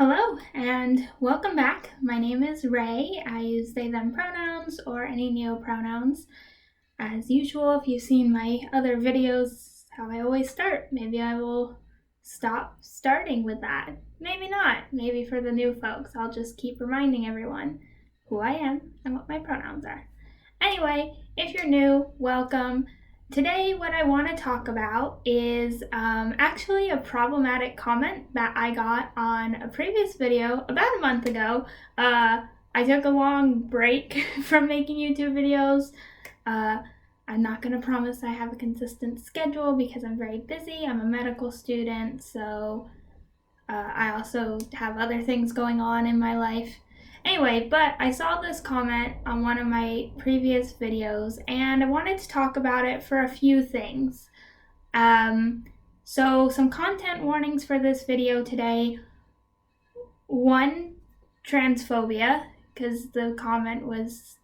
Hello and welcome back. My name is Ray. I use they, them pronouns or any neopronouns. As usual, if you've seen my other videos, how I always start, maybe I will stop starting with that. Maybe not. Maybe for the new folks, I'll just keep reminding everyone who I am and what my pronouns are. Anyway, if you're new, welcome. Today, what I want to talk about is actually a problematic comment that I got on a previous video about a month ago. I took a long break from making YouTube videos. I'm not going to promise I have a consistent schedule because I'm very busy. I'm a medical student, so I also have other things going on in my life. Anyway, but I saw this comment on one of my previous videos and I wanted to talk about it for a few things. So some content warnings for this video today. One, transphobia, because the comment was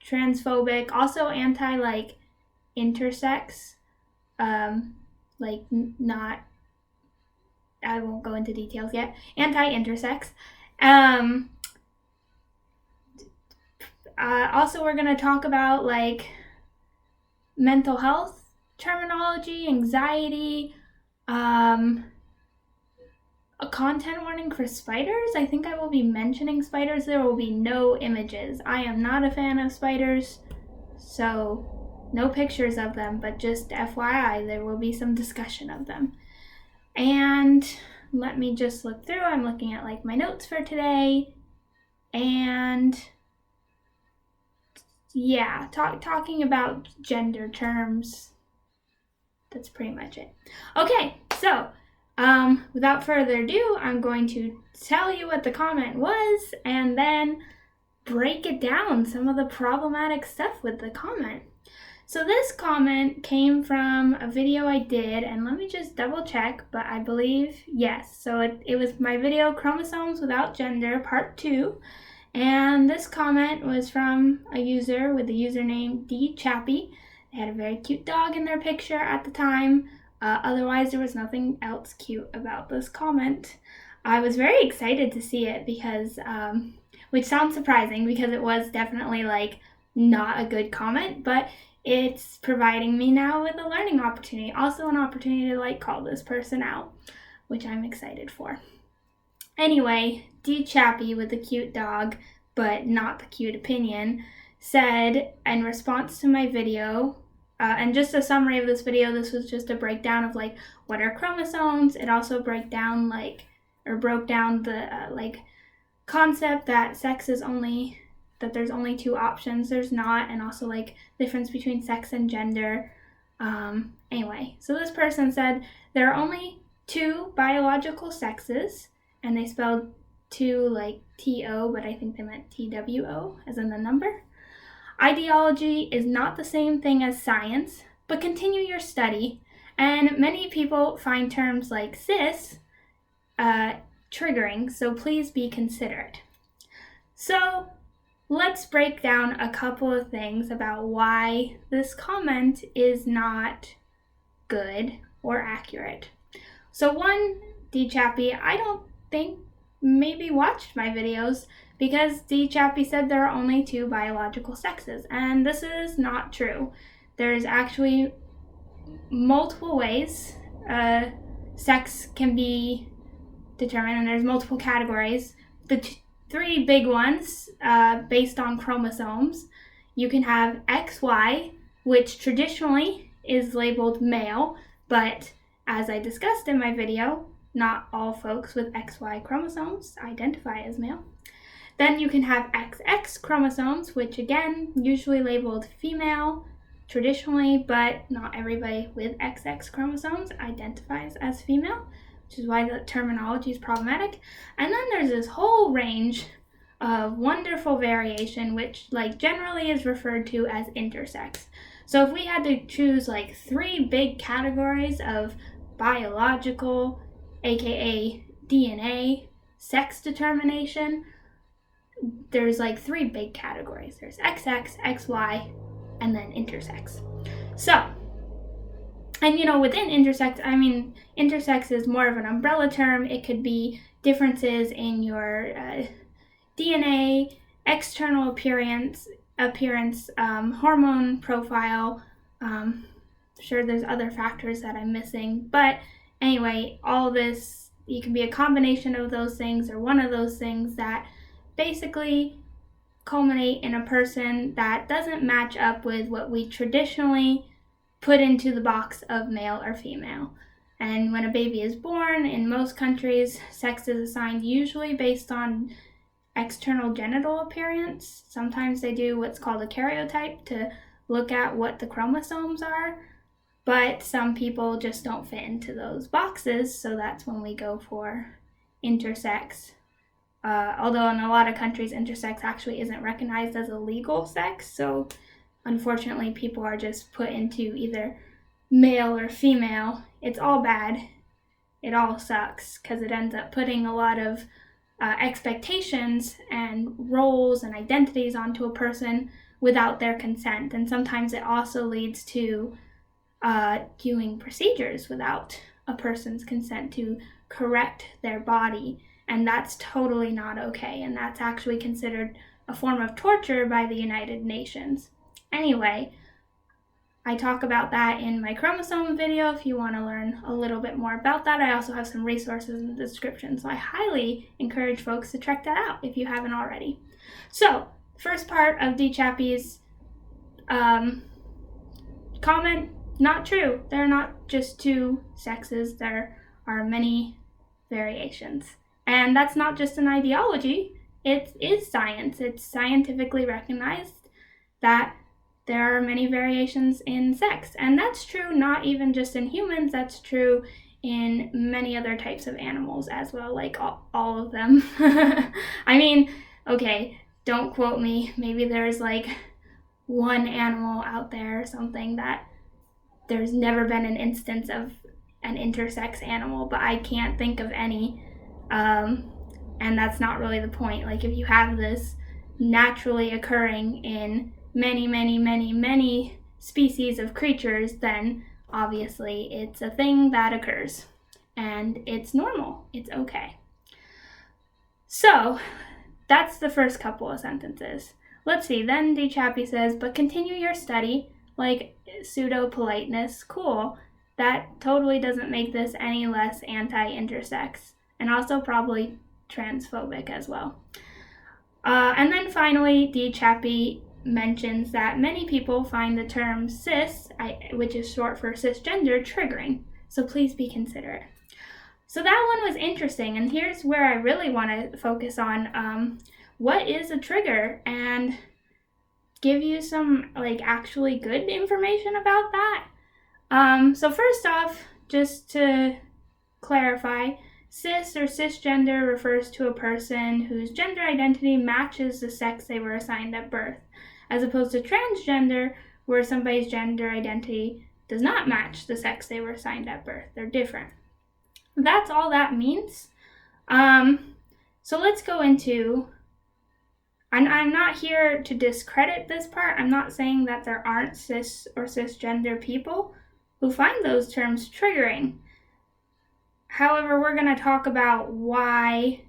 transphobic. Also anti-intersex, not, I won't go into details yet. Anti-intersex. Also, we're going to talk about mental health terminology, anxiety, a content warning for spiders. I think I will be mentioning spiders. There will be no images. I am not a fan of spiders, so no pictures of them, but just FYI, there will be some discussion of them. And let me just look through. I'm looking at my notes for today, and yeah, talking about gender terms. That's pretty much it. Okay, so without further ado, I'm going to tell you what the comment was and then break it down, some of the problematic stuff with the comment. So this comment came from a video I did, and let me just double check, but I believe yes. So it was my video Chromosomes Without Gender Part 2. And this comment was from a user with the username dchappy. They had a very cute dog in their picture at the time. Otherwise, there was nothing else cute about this comment. I was very excited to see it because, which sounds surprising because it was definitely not a good comment, but it's providing me now with a learning opportunity. Also an opportunity to call this person out, which I'm excited for. Anyway, dchappy with the cute dog, but not the cute opinion, said in response to my video, and just a summary of this video, this was just a breakdown of what are chromosomes. It also broke down the concept that sex is only, that there's only two options, there's not, and also difference between sex and gender. Anyway, so this person said there are only two biological sexes, and they spelled two T-O, but I think they meant T-W-O, as in the number. Ideology is not the same thing as science, but continue your study. And many people find terms like cis triggering, so please be considerate. So let's break down a couple of things about why this comment is not good or accurate. So one, dchappy, I don't think maybe watched my videos because dchappy said there are only two biological sexes, and this is not true. There's actually multiple ways sex can be determined, and there's multiple categories. The three big ones based on chromosomes. You can have XY, which traditionally is labeled male, but as I discussed in my video, not all folks with XY chromosomes identify as male. Then you can have XX chromosomes, which again, usually labeled female traditionally, but not everybody with XX chromosomes identifies as female, which is why the terminology is problematic. And then there's this whole range of wonderful variation, which generally is referred to as intersex. So if we had to choose three big categories of biological, aka DNA, sex determination, there's three big categories. There's XX, XY, and then intersex. So, and within intersex, intersex is more of an umbrella term. It could be differences in your DNA, external appearance, hormone profile. Sure, there's other factors that I'm missing, but anyway, all this, you can be a combination of those things or one of those things that basically culminate in a person that doesn't match up with what we traditionally put into the box of male or female. And when a baby is born, in most countries, sex is assigned usually based on external genital appearance. Sometimes they do what's called a karyotype to look at what the chromosomes are, but some people just don't fit into those boxes, so that's when we go for intersex. Although in a lot of countries, intersex actually isn't recognized as a legal sex, so unfortunately people are just put into either male or female. It's all bad. It all sucks because it ends up putting a lot of expectations and roles and identities onto a person without their consent. And sometimes it also leads to doing procedures without a person's consent to correct their body. And that's totally not okay. And that's actually considered a form of torture by the United Nations. Anyway, I talk about that in my chromosome video if you want to learn a little bit more about that. I also have some resources in the description, so I highly encourage folks to check that out if you haven't already. So, first part of D. Chappie's comment, not true. There are not just two sexes. There are many variations. And that's not just an ideology. It is science. It's scientifically recognized that there are many variations in sex. And that's true not even just in humans, that's true in many other types of animals as well, like all of them. I mean, okay, don't quote me. Maybe there's like one animal out there or something that there's never been an instance of an intersex animal, but I can't think of any. And that's not really the point. Like, if you have this naturally occurring in many species of creatures, then obviously it's a thing that occurs. And it's normal. It's okay. So, that's the first couple of sentences. Let's see, then D. Chappie says, but continue your study, like pseudo-politeness, cool. That totally doesn't make this any less anti-intersex, and also probably transphobic as well. And then finally, D. Chappie mentions that many people find the term cis, which is short for cisgender, triggering, so please be considerate. So that one was interesting, and here's where I really want to focus on what is a trigger, and give you some like actually good information about that. So first off, just to clarify, cis or cisgender refers to a person whose gender identity matches the sex they were assigned at birth, as opposed to transgender, where somebody's gender identity does not match the sex they were assigned at birth. They're different. That's all that means. So let's go into, and I'm not here to discredit this part. I'm not saying that there aren't cis or cisgender people who find those terms triggering. However, we're going to talk about why,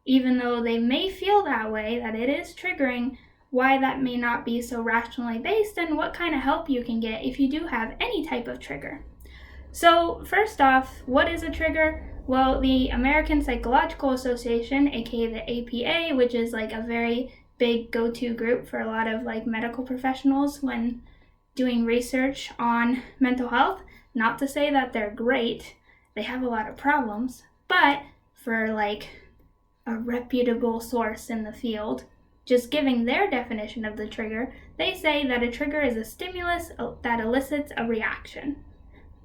even though they may feel that way, that it is triggering, why that may not be so rationally based, and what kind of help you can get if you do have any type of trigger. So first off, what is a trigger? Well, the American Psychological Association, aka the APA, which is like a very big go-to group for a lot of like medical professionals when doing research on mental health. Not to say that they're great, they have a lot of problems, but for like a reputable source in the field, just giving their definition of the trigger, they say that a trigger is a stimulus that elicits a reaction,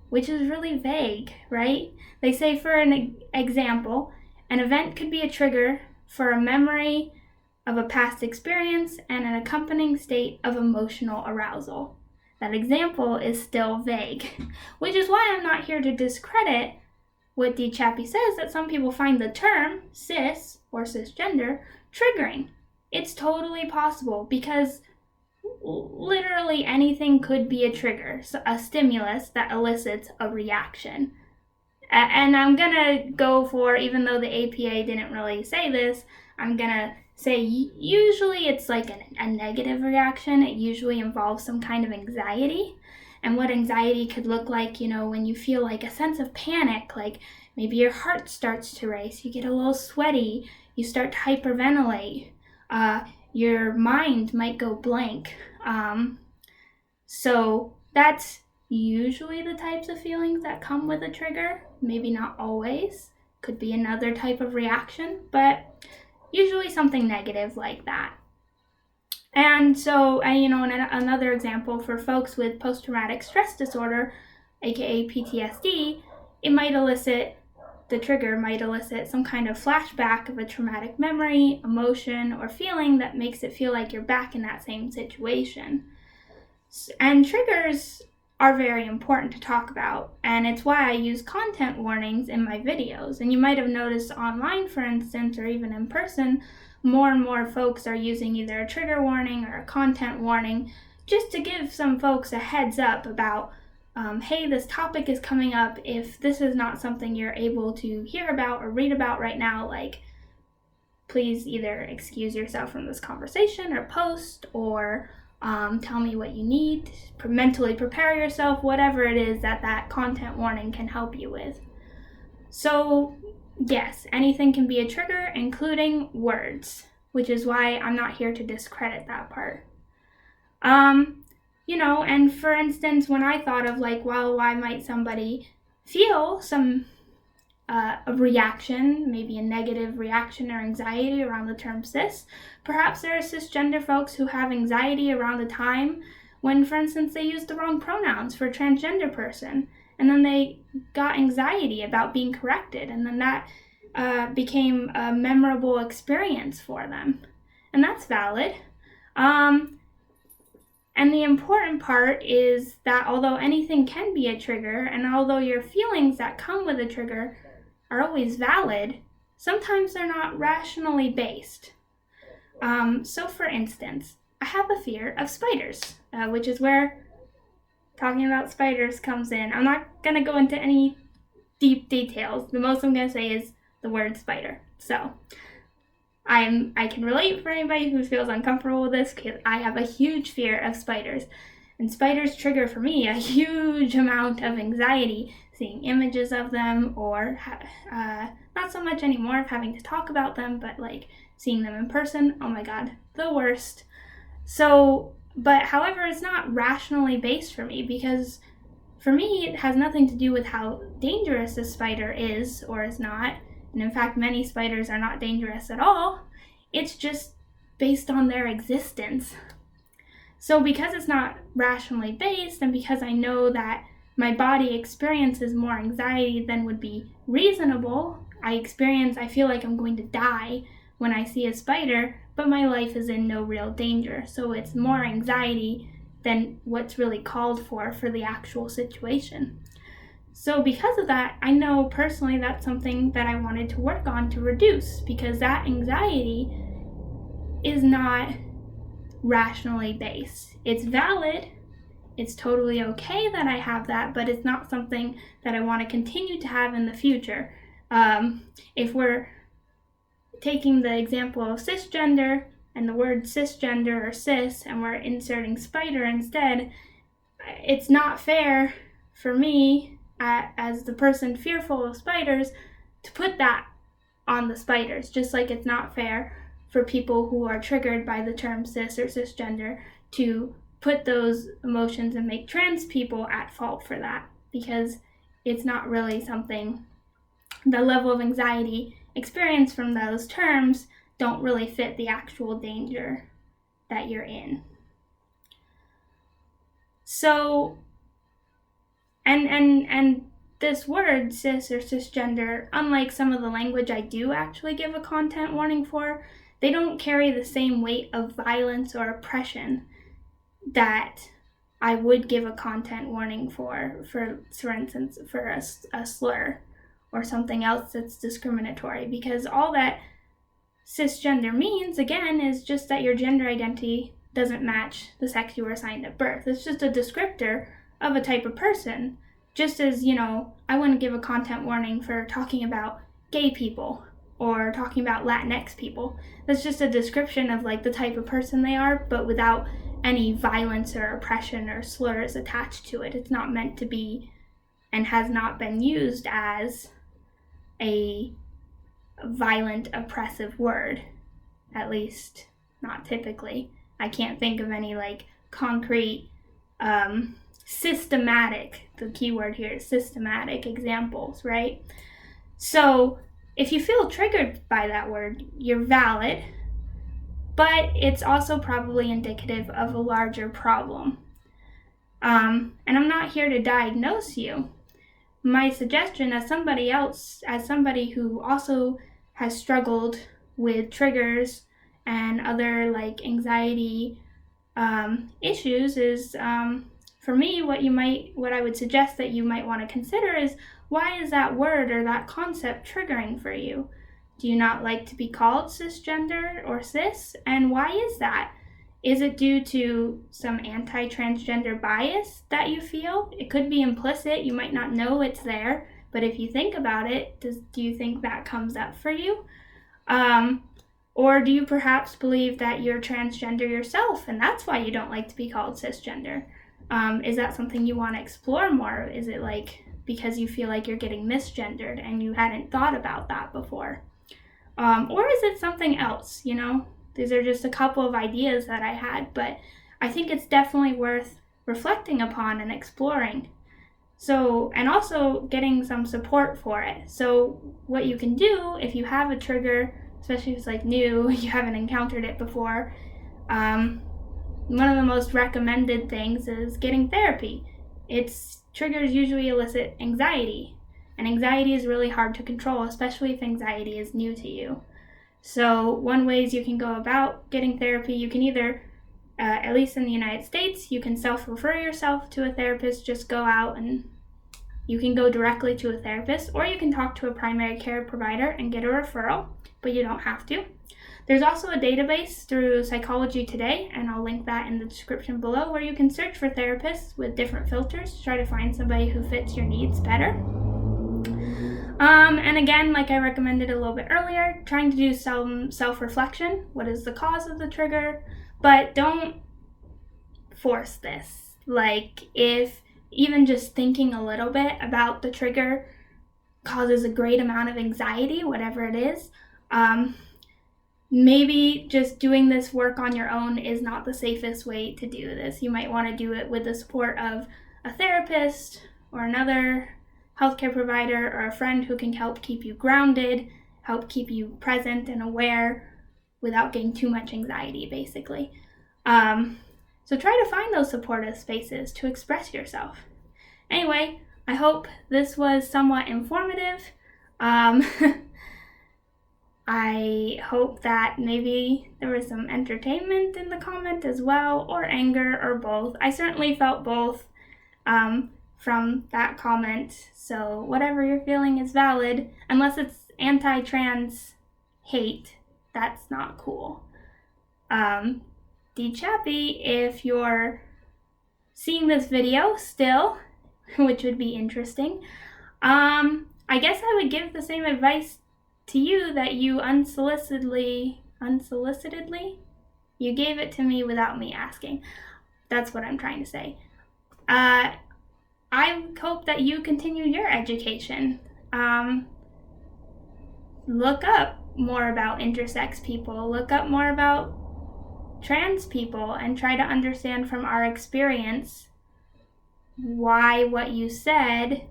which is really vague, right? They say, for an example, an event could be a trigger for a memory of a past experience and an accompanying state of emotional arousal. That example is still vague, which is why I'm not here to discredit what D. Chappie says, that some people find the term cis or cisgender triggering. It's totally possible, because literally anything could be a trigger, so a stimulus that elicits a reaction. And I'm gonna go for, even though the APA didn't really say this, I'm gonna say usually it's like a negative reaction. It usually involves some kind of anxiety. And what anxiety could look like, when you feel like a sense of panic, like maybe your heart starts to race, you get a little sweaty, you start to hyperventilate, your mind might go blank. So that's usually the types of feelings that come with a trigger. Maybe not always. Could be another type of reaction, but usually something negative like that. And so, another example for folks with post-traumatic stress disorder, aka PTSD, the trigger might elicit some kind of flashback of a traumatic memory, emotion, or feeling that makes it feel like you're back in that same situation. And triggers are very important to talk about, and it's why I use content warnings in my videos. And you might have noticed online, for instance, or even in person, more and more folks are using either a trigger warning or a content warning just to give some folks a heads up about, hey, this topic is coming up. If this is not something you're able to hear about or read about right now, please either excuse yourself from this conversation or post, or tell me what you need, mentally prepare yourself, whatever it is that content warning can help you with. So yes, anything can be a trigger, including words, which is why I'm not here to discredit that part. And for instance, when I thought of why might somebody feel some a reaction, maybe a negative reaction or anxiety around the term cis. Perhaps there are cisgender folks who have anxiety around the time when, for instance, they used the wrong pronouns for a transgender person, and then they got anxiety about being corrected, and then that became a memorable experience for them. And that's valid. And the important part is that although anything can be a trigger, and although your feelings that come with a trigger are always valid, sometimes they're not rationally based. So for instance, I have a fear of spiders, which is where talking about spiders comes in. I'm not going to go into any deep details. The most I'm going to say is the word spider. So I can relate for anybody who feels uncomfortable with this, because I have a huge fear of spiders. And spiders trigger for me a huge amount of anxiety, seeing images of them, or not so much anymore of having to talk about them, but seeing them in person. Oh my god, the worst. So, but however, it's not rationally based for me, because for me it has nothing to do with how dangerous a spider is or is not. And in fact, many spiders are not dangerous at all. It's just based on their existence. So because it's not rationally based, and because I know that my body experiences more anxiety than would be reasonable, I feel like I'm going to die when I see a spider, but my life is in no real danger. So it's more anxiety than what's really called for the actual situation. So because of that, I know personally that's something that I wanted to work on to reduce, because that anxiety is not rationally based. It's valid, it's totally okay that I have that, but it's not something that I want to continue to have in the future. If we're taking the example of cisgender and the word cisgender or cis, and we're inserting spider instead, it's not fair for me, as the person fearful of spiders, to put that on the spiders, just like it's not fair for people who are triggered by the term cis or cisgender to put those emotions and make trans people at fault for that, because it's not really something, the level of anxiety experienced from those terms don't really fit the actual danger that you're in. So, and this word cis or cisgender, unlike some of the language I do actually give a content warning for, they don't carry the same weight of violence or oppression that I would give a content warning for instance, for a slur or something else that's discriminatory, because all that cisgender means, again, is just that your gender identity doesn't match the sex you were assigned at birth. It's just a descriptor of a type of person, just as, I wouldn't give a content warning for talking about gay people or talking about Latinx people. That's just a description of like the type of person they are, but without any violence or oppression or slurs attached to it. It's not meant to be and has not been used as a violent, oppressive word, at least not typically. I can't think of any like concrete, systematic, the key word here is systematic examples, right? So if you feel triggered by that word, you're valid, but it's also probably indicative of a larger problem. And I'm not here to diagnose you. My suggestion as somebody who also has struggled with triggers and other like anxiety issues is, for me, what I would suggest that you might want to consider is, why is that word or that concept triggering for you? Do you not like to be called cisgender or cis? And why is that? Is it due to some anti-transgender bias that you feel? It could be implicit. You might not know it's there, but if you think about it, do you think that comes up for you? Or do you perhaps believe that you're transgender yourself and that's why you don't like to be called cisgender? Is that something you want to explore more? Is it like because you feel like you're getting misgendered and you hadn't thought about that before? Or is it something else, These are just a couple of ideas that I had, but I think it's definitely worth reflecting upon and exploring. So, and also getting some support for it. So what you can do if you have a trigger, especially if it's like new, you haven't encountered it before, one of the most recommended things is getting therapy. Triggers usually elicit anxiety, and anxiety is really hard to control, especially if anxiety is new to you. So one ways you can go about getting therapy, you can either, at least in the United States, you can self-refer yourself to a therapist, just go out and you can go directly to a therapist, or you can talk to a primary care provider and get a referral, but you don't have to. There's also a database through Psychology Today, and I'll link that in the description below, where you can search for therapists with different filters to try to find somebody who fits your needs better. And again, like I recommended a little bit earlier, trying to do some self-reflection. What is the cause of the trigger? But don't force this. Like, if even just thinking a little bit about the trigger causes a great amount of anxiety, whatever it is, maybe just doing this work on your own is not the safest way to do this. You might want to do it with the support of a therapist or another healthcare provider or a friend who can help keep you grounded, help keep you present and aware without getting too much anxiety, basically. So try to find those supportive spaces to express yourself. Anyway, I hope this was somewhat informative. I hope that maybe there was some entertainment in the comment as well, or anger, or both. I certainly felt both from that comment, so whatever you're feeling is valid, unless it's anti-trans hate. That's not cool. Chappy, if you're seeing this video still, which would be interesting, I guess I would give the same advice to you that you unsolicitedly, you gave it to me without me asking. That's what I'm trying to say. I hope that you continue your education. Look up more about intersex people, look up more about trans people, and try to understand from our experience why what you said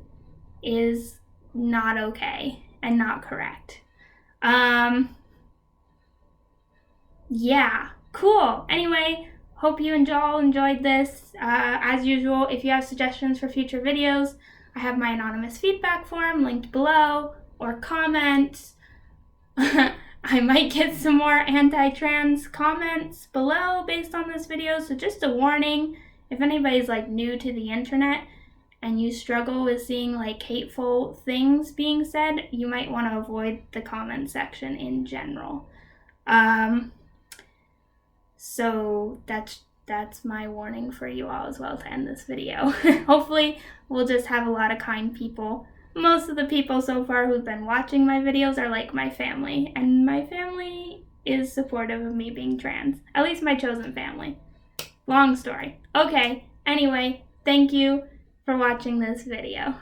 is not okay and not correct. Yeah, cool. Anyway, hope you all enjoyed this. As usual, if you have suggestions for future videos, I have my anonymous feedback form linked below, or comments. I might get some more anti-trans comments below based on this video, so just a warning, if anybody's like new to the internet and you struggle with seeing like hateful things being said, you might want to avoid the comment section in general. So that's that's my warning for you all as well to end this video. Hopefully, we'll just have a lot of kind people. Most of the people so far who've been watching my videos are like my family, and my family is supportive of me being trans. At least my chosen family. Long story. Okay, anyway, thank you for watching this video.